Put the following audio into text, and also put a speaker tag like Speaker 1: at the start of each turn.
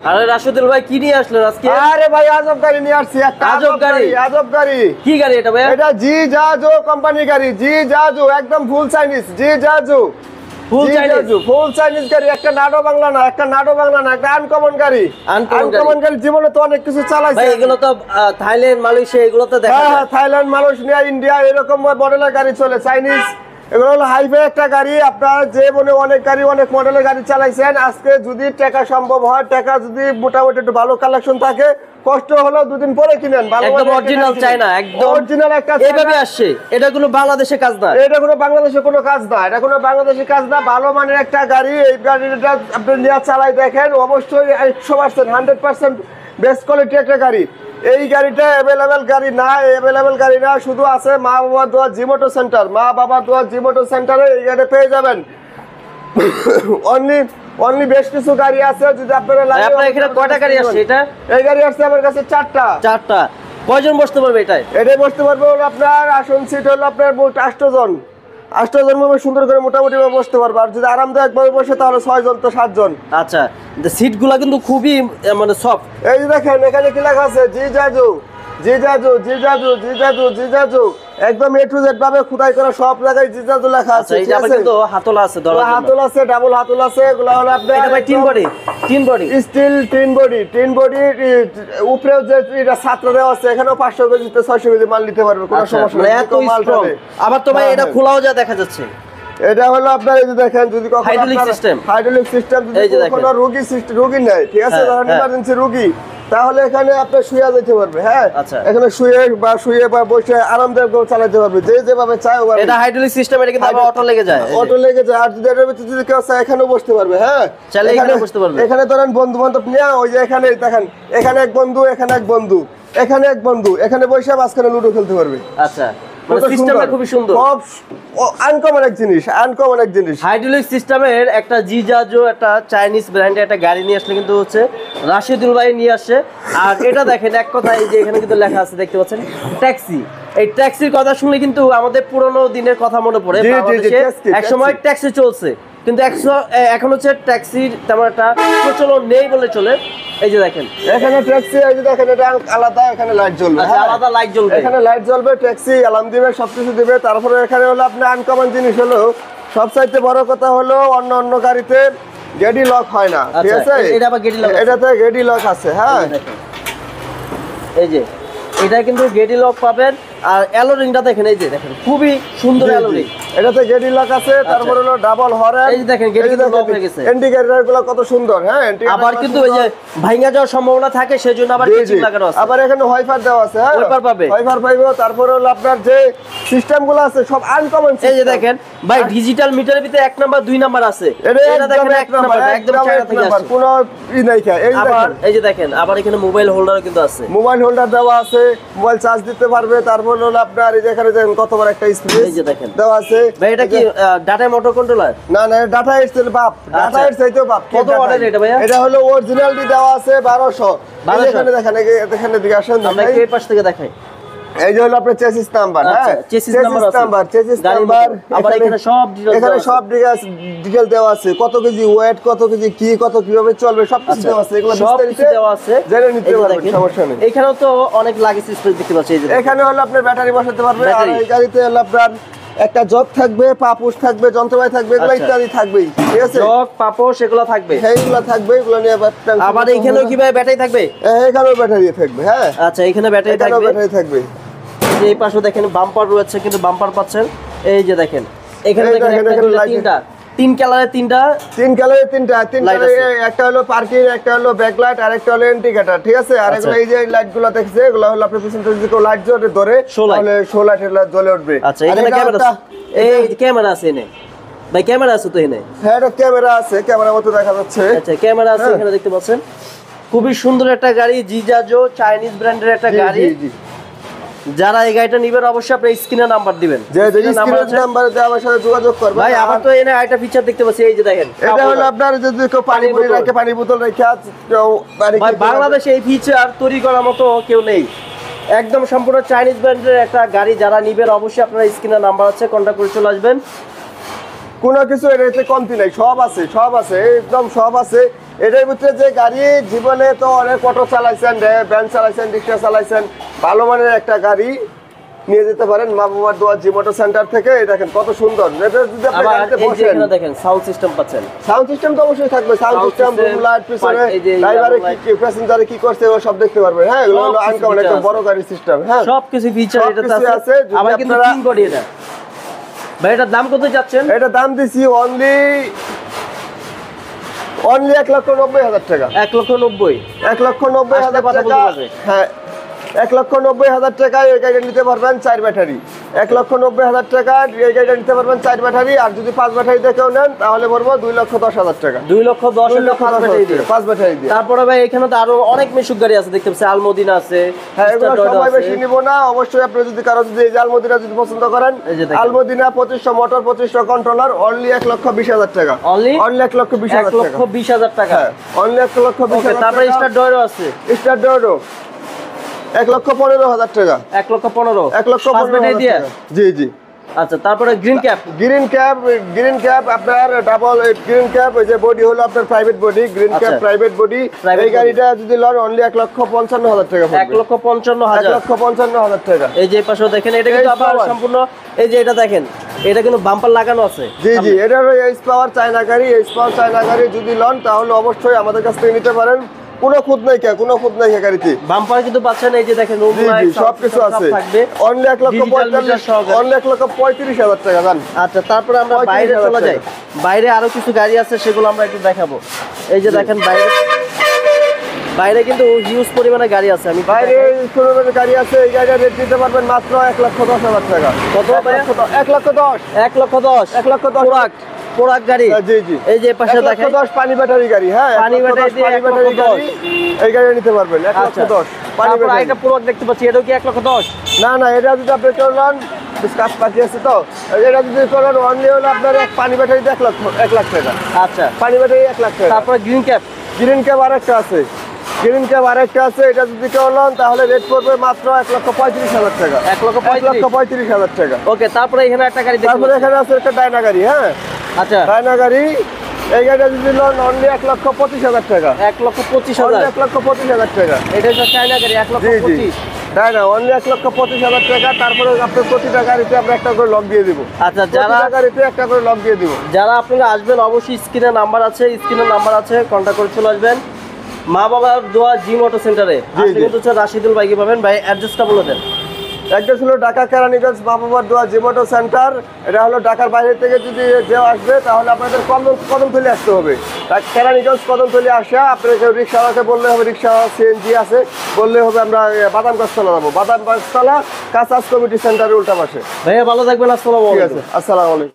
Speaker 1: আরে রাশিদুল ভাই কি নিয়ে আসলেন আজকে?
Speaker 2: আরে ভাই আজব গাড়ি নিয়ে আসছি, একটা
Speaker 1: আজব গাড়ি।
Speaker 2: আজব গাড়ি।
Speaker 1: কি গাড়ি এটা ভাই?
Speaker 2: এটা জি জাজো কোম্পানি গাড়ি, জি জাজো, একদম ফুল চাইনিজ, জি জাজো।
Speaker 1: ফুল চাইনিজ,
Speaker 2: ফুল চাইনিজ গাড়ি, একটা নাডো বাংলা না, একটা আনকমন গাড়ি। আনকমন গাড়ি জীবনে তো অনেক কিছু চালাইছে
Speaker 1: ভাই, এগুলো তো থাইল্যান্ড, মালয়েশিয়া এগুলো তো দেখা যায়।
Speaker 2: হ্যাঁ, থাইল্যান্ড, মালয়েশিয়া, ইন্ডিয়া এরকম মডেলের গাড়ি চলে, চাইনিজ। এগুলো হলো হাইফাই একটা গাড়ি। আপনারা যে মনে অনেক গাড়ি, অনেক মডেলের গাড়ি চালাইছেন, আজকে যদি টাকা সম্ভব হয়, টাকা যদি মোটামুটি একটু ভালো কালেকশন থাকে, কষ্ট হলো দুদিন পরে কিনেন।
Speaker 1: একদম অরিজিনাল চায়না, একদম
Speaker 2: অরিজিনাল একটা
Speaker 1: এইভাবে আসছে। এটা কোনো বাংলাদেশে কাজ না,
Speaker 2: এটা কোনো বাংলাদেশে কোনো কাজ না, এটা কোনো বাংলাদেশি কাজ না। ভালো মানের একটা গাড়ি। এই গাড়িটা আপনি নিয়ে চালাই দেখেন, অবশ্যই 100%, 100% বেস্ট কোয়ালিটি একটা গাড়ি। এই গাড়িটা অ্যাভেলেবেল গাড়ি না, শুধু আছে মা বাবা দোয়া জিমোটো সেন্টার। মা বাবা দোয়া জিমোটো সেন্টারে এই গাড়ি পেয়ে যাবেন। অনলি বেশ কিছু গাড়ি আছে, যদি আপনারা লাগে।
Speaker 1: আপনার এখানে কয়টা গাড়ি আছে? এটা
Speaker 2: এই গাড়ি আছে আমার কাছে চারটা।
Speaker 1: কয়জন বসতে পারবে এটাই?
Speaker 2: এটাই বসতে পারবে হলো আপনার আসন সিট হলো আপনার মোট 8 জন। 8 জন ভাবে সুন্দর করে মোটামুটি বসতে পারবে। আর যদি আরামদায়ক ভাবে বসে তাহলে 6 জন তো 7 জন।
Speaker 1: আচ্ছা, সিটগুলো কিন্তু খুবই মানে সফট।
Speaker 2: এই যে দেখেন এখানে কি লেখা আছে, জি জাজু, জি জাজু, জি জাজু, জি জাজু, জি জাজু, একদম এ টু জেড ভাবে খোদাই করা সব জায়গায় জি জাজু লেখা আছে।
Speaker 1: এই যে আবার কিন্তু হাতল আছে, ধরার জন্য
Speaker 2: হাতল আছে, ডাবল হাতল আছে। এগুলা হলো আপনার
Speaker 1: এটা ভাই tin body
Speaker 2: still tin body. উপরেও যে এটা ছাত্র দেওয়া আছে, এখানেও 500 কেজি 600 কেজি মাল নিতে পারবে, কোনো সমস্যা নেই।
Speaker 1: এত স্ট্রং। আবার তো ভাই এটা খোলাও যা দেখা যাচ্ছে।
Speaker 2: এটা হলো আপনার এই যে দেখেন, যদি কখনো
Speaker 1: হাইড্রোলিক সিস্টেম
Speaker 2: যদি কোনো রোগী নেয়, ঠিক আছে, ধরেন ইমার্জেন্সি রোগী, তাহলে এখানে আপনি শুয়ে যেতে পারবে। হ্যাঁ, এখানে শুয়ে বা বসে আরামদায়ক চালাতে পারবে, যেভাবে চায়।
Speaker 1: এটা হাইড্রোলিক সিস্টেম, এটা কিন্তু আবার অটো লেগে যায়।
Speaker 2: আর যদি এটার ভিতরে যদি কেউ চায় এখানেও বসতে পারবে। হ্যাঁ,
Speaker 1: এখানে বসতে পারবে।
Speaker 2: এখানে ধরেন বন্ধু বান্ধব নিয়ে, ওই যে এখানে দেখেন, এখানে এক বন্ধু, এখানে এক বন্ধু, এখানে এক বন্ধু, এখানে বসে মাঝখানে লুডো খেলতে পারবে।
Speaker 1: আচ্ছা, সিস্টেমটা খুবই সুন্দর,
Speaker 2: আনকমন এক জিনিস।
Speaker 1: হাইড্রোলিক সিস্টেমের একটা জিজাজো, একটা চাইনিজ ব্র্যান্ডের একটা গাড়ি নিয়ে আসলে কিন্তু হচ্ছে রাশিদুল ভাই নিয়ে আসে। আর এটা দেখেন, এক কথা এই যে এখানে কিন্তু লেখা আছে, দেখতে পাচ্ছেন ট্যাক্সি। এই ট্যাক্সির কথা শুনলে কিন্তু আমাদের পুরনো দিনের কথা মনে পড়ে। বাংলাদেশে একসময় ট্যাক্সি চলছে, কিন্তু এখন হচ্ছে ট্যাক্সির তেমন একটা প্রচলন নেই বলে চলে। এই যে দেখেন
Speaker 2: এখানে ট্যাক্সি, এই যে দেখেন এটা আলাদা, এখানে লাইট জ্বলবে।
Speaker 1: আলাদা লাইট জ্বলবে,
Speaker 2: এখানে লাইট জ্বলবে, ট্যাক্সি অ্যালার্ম দিবে, সবকিছু দিবে। তারপরে এখানে হলো আপনার আনকমন জিনিস হলো, সবচাইতে বড় কথা হলো অন্য গাড়িতে গেডি লক হয় না, ঠিক আছে?
Speaker 1: এটা আবার গেডি লক,
Speaker 2: এটাতে গেডি লক আছে। হ্যাঁ,
Speaker 1: এই যে এটা কিন্তু গেডি লক পাবেন। আর অ্যালোরিংটা দেখেন, এই যে দেখেন খুবই সুন্দর অ্যালোরিং,
Speaker 2: এটাতে গেডি লক আছে। তারপর হলো ডাবল হর্ন,
Speaker 1: এই যে দেখেন গেডি লক হয়ে গেছে।
Speaker 2: ইন্ডিকেটরগুলো কত সুন্দর। হ্যাঁ,
Speaker 1: আবার কিন্তু এই যে ভাঙা যাওয়ার সম্ভাবনা থাকে, সেজন্য আবার কিছু লাগানো আছে।
Speaker 2: আবার এখানে ওয়াইফার দেওয়া আছে। হ্যাঁ,
Speaker 1: ওয়াইফার পাবে,
Speaker 2: ওয়াইফার পাইবো। তারপর হলো আপনার যে সিস্টেমগুলো আছে সব আনকমন।
Speaker 1: এই যে দেখেন ভাই, ডিজিটাল মিটারের ভিতরে 1 নাম্বার 2 নাম্বার আছে।
Speaker 2: এটা দেখেন 1 নাম্বার, একদম চায়না থেকে আসে, কোনো ই নাই।
Speaker 1: এই যে দেখেন আবার এখানে মোবাইল হোল্ডারও কিন্তু আছে,
Speaker 2: মোবাইল হোল্ডার দেওয়া আছে, মোবাইল চার্জ দিতে পারবে। তারপর হলো আপনার এই যে এখানে দেখেন কত বড় একটা স্পেস, এই যে দেখেন দেওয়া আছে।
Speaker 1: ভাই এটা কি ডাটা মোটর কন্ট্রোলার?
Speaker 2: না, ডাটা এক্সেল বাপ, ডাটা এক্সেল তো বাপ।
Speaker 1: কত মডেল এটা ভাইয়া?
Speaker 2: এটা হলো অরিজিনালটি দেওয়া আছে 1200। এখানে দেখেন, এখানে দিকে আসেন,
Speaker 1: আমরা এই পাশ থেকে দেখাই।
Speaker 2: এই যে হলো আপনার চেসিস নাম্বার। হ্যাঁ, চেসিস নাম্বার।
Speaker 1: আবার এখানে সব
Speaker 2: ডিটেইল দেওয়া আছে, কত কেজি ওয়েট, কত কেজি কি, কত কিভাবে চলবে, সব কিছু দেওয়া আছে। এগুলো বিস্তারিত দেওয়া আছে, জেনে নিতে পারবেন, সমস্যা নেই।
Speaker 1: এখানেও তো অনেক লাগেজ স্পেস দেখতে পাচ্ছি। এই যে
Speaker 2: এখানে হলো আপনার ব্যাটারি বসাতে পারবে। আর এই গাড়িতে হলো আপনার একটা জগ থাকবে, পাপোশ থাকবে, যন্ত্রপাতি থাকবে, এগুলো ইত্যাদি থাকবেই, ঠিক আছে?
Speaker 1: জগ, পাপোশ এগুলো থাকবে।
Speaker 2: হ্যাঁ, এগুলো থাকবে, এগুলো নিয়ে
Speaker 1: আবার এইখানেও কি ভাই ব্যাটারি থাকবে?
Speaker 2: এখানেও ব্যাটারি থাকবে। হ্যাঁ,
Speaker 1: আচ্ছা, এখানে ব্যাটারি থাকবে। এই পাশে দেখেন বাম্পার রয়েছে, কিন্তু বাম্পার পাচ্ছেন। এই যে দেখেন এখানে তিন কালারের তিনটা
Speaker 2: একটা হলো পার্কিং, একটা হলো ব্যাকলাইট, আর একটা হলো ইন্ডিকেটর, ঠিক আছে? আর এগুলো এই যে লাইটগুলো দেখছে, এগুলো হলো আপনার পিছন থেকে যদি লাইট ধরে তাহলে 16 লাইট জ্বলে উঠবে।
Speaker 1: আচ্ছা, এখানে ক্যামেরা আছে, এই ক্যামেরা আছে এনে ভাই, ক্যামেরা আছে তো এনে?
Speaker 2: হ্যাঁ, এটা ক্যামেরা আছে, ক্যামেরার মতো দেখা যাচ্ছে।
Speaker 1: আচ্ছা, ক্যামেরা আছে এখানে দেখতে পাচ্ছেন। খুবই সুন্দর একটা গাড়ি, জিজাজো চাইনিজ ব্র্যান্ডের একটা গাড়ি। যারা এই গাড়িটা নেবেন অবশ্যই আপনি স্ক্রিনে নাম্বার দিবেন,
Speaker 2: যে নাম্বার দিয়ে আমার সাথে যোগাযোগ করবেন।
Speaker 1: ভাই আবার তো এনে আরেকটা ফিচার দেখতে পাচ্ছি, এই যে দেখেন,
Speaker 2: এটা হলো আপনার যদি কেউ পানি রাখে, পানি বোতল রেখে
Speaker 1: ভাই, বাংলাদেশে এই ফিচার তৈরি করার মতো কেউ নেই। একদম সম্পূর্ণ চাইনিজ ব্র্যান্ডের একটা গাড়ি। যারা নেবেন অবশ্যই আপনারা স্ক্রিনে নাম্বার আছে, কন্টাক্ট করে চলে আসবেন।
Speaker 2: কোনো কিছু এটাতে কমতি নাই, সব আছে, সব আছে, একদম সব আছে। এটার ভিতরে যে গাড়ি জীবনে তো অনেক অটো চালাইছেন, ভ্যান চালাইছেন, রিক্সা চালাইছেন, ভালো মানের একটা গাড়ি নিয়ে যেতে পারেন মা বাবার দোয়া জি মোটর সেন্টার থেকে। এই দেখেন কত সুন্দর। এটা যদি আপনি
Speaker 1: আবার
Speaker 2: গাড়িতে
Speaker 1: এই যে
Speaker 2: বসেন,
Speaker 1: এখানে দেখেন সাউন্ড সিস্টেম পাচ্ছেন।
Speaker 2: সাউন্ড সিস্টেম তো অবশ্যই থাকবে, সাউন্ড সিস্টেম, রুম লাইট, পিছনে
Speaker 1: এই যে
Speaker 2: ড্রাইভারে কি প্যাসেঞ্জারে কি করছে ও সব দেখতে পারবেন। হ্যাঁ, এগুলো হলো আনকমন একটা বড় গাড়ি সিস্টেম। হ্যাঁ,
Speaker 1: সবকিছু ফিচার এটাতে
Speaker 2: সবকিছু আছে।
Speaker 1: আছে।
Speaker 2: যদি
Speaker 1: আবার কিন্তু
Speaker 2: আপনারা-
Speaker 1: তিন বডি এটা। ভাই এটার দাম কত যাচ্ছেন?
Speaker 2: এটা দাম দিছি অনলি 1,90,000 টাকা।
Speaker 1: 1,90,000।
Speaker 2: 1,90,000
Speaker 1: কথা
Speaker 2: টাকা।
Speaker 1: বলতে পারবে।
Speaker 2: হ্যাঁ, 1,90,000 টাকায় এই গাড়িটা নিতে পারবেন 4 ব্যাটারি। 1,90,000 টাকা এই গাড়িটা নিতে পারবেন 4 ব্যাটারি। আর যদি 5 ব্যাটারি দেখেও নেন তাহলে পড়বো 2,10,000 টাকা।
Speaker 1: 2,10,000 পাঁচ ব্যাটারি দিয়ে।
Speaker 2: 5 ব্যাটারি দিয়ে।
Speaker 1: তারপরে ভাই এখানে তো আরো অনেক মিশুক গাড়ি আছে দেখতে পাচ্ছি, আলমদিনা আছে।
Speaker 2: হ্যাঁ, এগুলো
Speaker 1: স্টার ডয়েড
Speaker 2: সবাই
Speaker 1: আছে।
Speaker 2: বেশি নিব না। অবশ্যই আপনি যদি কারো যদি এই যে আলমদিনা যদি পছন্দ করেন,
Speaker 1: এই যে দেখেন।
Speaker 2: আলমদিনা 2500 মোটর, 2500 কন্ট্রোলার, অনলি 1,20,000 টাকা।
Speaker 1: Only?
Speaker 2: অনলি 1,20,000 টাকা।
Speaker 1: 1,20,000 টাকা।
Speaker 2: হ্যাঁ, অনলি 1,20,000 টাকা।
Speaker 1: তারপরে স্টার ডয়েড আছে।
Speaker 2: স্টার ডয়েডও 1,15,000 টাকা।
Speaker 1: 1,15,000 পাঁচ
Speaker 2: 1,15,000
Speaker 1: ব্যাটারি দিয়ে।
Speaker 2: টাকা। জি জি।
Speaker 1: আচ্ছা, তারপরে গ্রিন ক্যাপ।
Speaker 2: গ্রিন ক্যাপ আপনার ডাবল গ্রিন ক্যাপ, ওই যে বডি হলো আপনার প্রাইভেট বডি, গ্রিন ক্যাপ
Speaker 1: আচ্ছা।
Speaker 2: Private body.
Speaker 1: Private
Speaker 2: এই গাড়িটা যদি লন অনলি 1,55,000 টাকা পড়বে।
Speaker 1: 1,55,000।
Speaker 2: 1,55,000 টাকা।
Speaker 1: এই যে পাশে দেখেন, এটা কিন্তু
Speaker 2: এই
Speaker 1: আবার
Speaker 2: power।
Speaker 1: সম্পূর্ণ, এই যে এটা দেখেন, এটা কিন্তু বাম্পার লাগানো আছে।
Speaker 2: জি জি, এটা হলো এইচ পাওয়ার চায়না গাড়ি। এইচ পাওয়ার চায়না গাড়ি যদি লন তাহলে অবশ্যই আমাদের কাছ থেকে নিতে পারেন। কোনো খুদ নাই কে, কোনো খুদ নাই কে গাড়িতে।
Speaker 1: বাম্পার কিন্তু পাচ্ছেন, এই যে দেখেন রুম
Speaker 2: জি জি,
Speaker 1: লাইট
Speaker 2: সবকিছু আছে।
Speaker 1: থাকবে।
Speaker 2: অনলি 1,45,000, অনলি 1,35,000 টাকা জান।
Speaker 1: আচ্ছা, তারপরে আমরা
Speaker 2: 35,000
Speaker 1: বাইরে চলে যাই।
Speaker 2: টাকা।
Speaker 1: বাইরে আরো কিছু গাড়ি আছে, সেগুলো আমরা একটু দেখাবো। এই যে দেখেন বাইরে, বাইরে কিন্তু হিউজ পরিমাণে গাড়ি আছে। আমি
Speaker 2: বাইরে কোনো গাড়ি আছে, এই গাড়িটা রেট দিতে পারবেন মাত্র 1,10,000 টাকা।
Speaker 1: কত ভাইয়া?
Speaker 2: 1,10,000।
Speaker 1: 1,10,000।
Speaker 2: 1,10,000
Speaker 1: পোড়াক গাড়ি।
Speaker 2: জি জি।
Speaker 1: এই যে পাশে দেখেন
Speaker 2: 1,10,000 পানি ব্যাটারি গাড়ি। হ্যাঁ,
Speaker 1: পানি ব্যাটারি দিয়ে
Speaker 2: 1,10,000 পানি ব্যাটারি
Speaker 1: 1,10,000
Speaker 2: গাড়ি এই গাড়ি নিতে পারবেন।
Speaker 1: আচ্ছা,
Speaker 2: 1,10,000 পানি
Speaker 1: তারপর
Speaker 2: ব্যাটারি।
Speaker 1: আরেকটা পোড়াক দেখতে পাচ্ছি, এটাও কি 1,10,000?
Speaker 2: না না, এটা যদি আপনি চলান কাজ বাকি আছে তো, এটা যদি চলান অনলি হলো আপনার এক পানি ব্যাটারি 1 লাখ টাকা।
Speaker 1: আচ্ছা,
Speaker 2: পানি ব্যাটারি 1 লাখ টাকা।
Speaker 1: তারপরে গ্রিন ক্যাপ।
Speaker 2: গ্রিন ক্যাব আরেকটা আছে, গ্রিন ক্যাব আরেকটা আছে। এটা যদি কেউ লন তাহলে রেট পড়বে মাত্র 1,35,000 টাকা। 1,35,000 টাকা।
Speaker 1: ওকে, তারপরে এখানে একটা গাড়ি দেখতে
Speaker 2: তারপরে
Speaker 1: পাচ্ছি।
Speaker 2: এখানে আছে একটা ডায়না গাড়ি। হ্যাঁ,
Speaker 1: আচ্ছা,
Speaker 2: ডায়না গাড়ি। এই গাড়িটা যদি লন অনলি 1,25,000 টাকা।
Speaker 1: 1,25,000।
Speaker 2: 1,25,000 টাকা।
Speaker 1: এটা হচ্ছে চায়না গাড়ি,
Speaker 2: জি জি,
Speaker 1: 1,25,000।
Speaker 2: ডায়না অনলি 1,25,000 টাকা। তারপরে আপনার প্রতিটা গাড়িতে আমরা একটা করে লক দিয়ে দিব।
Speaker 1: আচ্ছা, যারা
Speaker 2: প্রতিটা গাড়িতে একটা করে লক দিয়ে দিব।
Speaker 1: যারা আপনারা আসবেন অবশ্যই স্ক্রিনে নাম্বার আছে, কন্ট্যাক্ট করে চলে আসবেন মা বাবার দোয়া জি মোটর সেন্টারে।
Speaker 2: জি,
Speaker 1: আপনি
Speaker 2: জি।
Speaker 1: কিন্তু হচ্ছে রাশিদুল ভাইকে পাবেন। ভাই অ্যাড্রেসটা বলে দেন।
Speaker 2: একটা ছিল ঢাকা কেরানীগঞ্জ বাবুবার দোয়া জি মোটর সেন্টার। এটা হলো ঢাকার বাইরে থেকে যদি কেউ আসবে তাহলে আপনাদের কদমতলী আসতে হবে। কেরানীগঞ্জ কদমতলী আসা আপনাকে রিক্সাওয়ালাকে বললে হবে, রিক্সা সিএনজি আছে বললে হবে, আমরা বাদামগাছতলা যাবো। বাদামগাছতলা কাঁচাস কমিটি সেন্টারের উল্টা পাশে।
Speaker 1: ভাইয়া ভালো থাকবেন, আসসালামু
Speaker 2: ঠিক
Speaker 1: আলাইকুম।
Speaker 2: আছে, আসসালামু আলাইকুম।